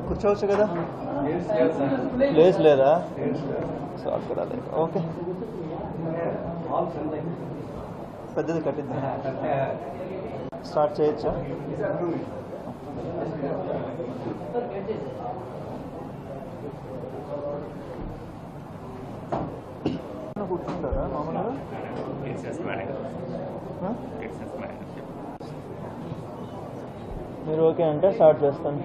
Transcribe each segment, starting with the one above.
కూర్చోవచ్చు కదా, ప్లేస్ లేదా? సో అక్కడ ఓకే, పెద్దది కట్టిద్దాం. స్టార్ట్ చేయొచ్చా? కూర్చుంటారా మామూలుగా? మీరు ఓకే అంటే స్టార్ట్ చేస్తాను.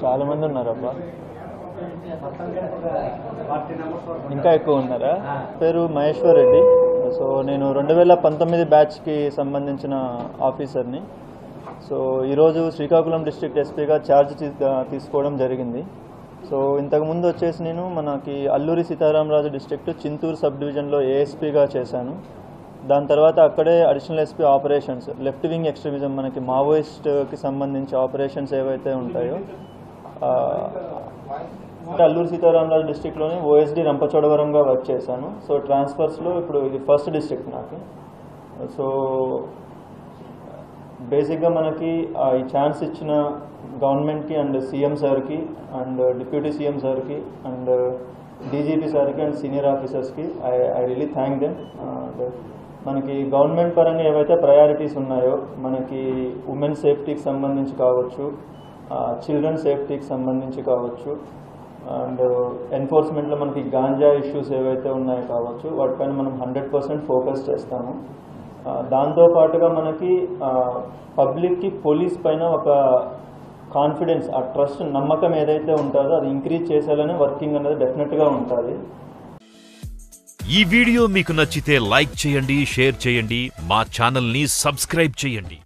చాలా మంది ఉన్నారబ్బా, ఇంకా ఎక్కువ ఉన్నారా? పేరు మహేశ్వర్ రెడ్డి. సో నేను 2019 బ్యాచ్కి సంబంధించిన ఆఫీసర్ని. సో ఈరోజు శ్రీకాకుళం డిస్ట్రిక్ట్ ఎస్పీగా ఛార్జ్ తీసుకోవడం జరిగింది. సో ఇంతకుముందు వచ్చేసి నేను మనకి అల్లూరి సీతారామరాజు డిస్ట్రిక్ట్ చింతూరు సబ్ డివిజన్లో ఏఎస్పీగా చేశాను. దాని తర్వాత అక్కడే additional SP operations, left wing extremism, మనకి మావోయిస్ట్కి సంబంధించి ఆపరేషన్స్ ఏవైతే ఉంటాయో అల్లూరు సీతారామరాజు డిస్ట్రిక్ట్లోని ఓఎస్డి రంపచోడవరంగా వర్క్ చేశాను. సో ట్రాన్స్ఫర్స్లో ఇప్పుడు ఇది ఫస్ట్ డిస్ట్రిక్ట్ నాకు. సో బేసిక్గా మనకి ఈ ఛాన్స్ ఇచ్చిన గవర్నమెంట్కి అండ్ సీఎం సార్కి అండ్ డిప్యూటీ సీఎం సార్కి అండ్ డీజీపీ సార్కి అండ్ సీనియర్ ఆఫీసర్స్కి ఐ రియలీ థ్యాంక్ దెమ్. మనకి గవర్నమెంట్ పరంగా ఏవైతే ప్రయారిటీస్ ఉన్నాయో, మనకి ఉమెన్ సేఫ్టీకి సంబంధించి కావచ్చు, చిల్డ్రన్ సేఫ్టీకి సంబంధించి కావచ్చు, అండ్ ఎన్ఫోర్స్మెంట్లో మనకి గాంజా ఇష్యూస్ ఏవైతే ఉన్నాయో కావచ్చు, వాటిపైన మనం 100% ఫోకస్ చేస్తాము. దాంతోపాటుగా మనకి పబ్లిక్కి పోలీస్ పైన ఒక కాన్ఫిడెన్స్, ఆ ట్రస్ట్, నమ్మకం ఏదైతే ఉంటుందో అది ఇంక్రీజ్ చేసేలానే వర్కింగ్ అనేది డెఫినెట్గా ఉంటుంది. ఈ వీడియో మీకు నచ్చితే లైక్ చేయండి, షేర్ చేయండి, మా ఛానల్ని సబ్స్క్రైబ్ చేయండి.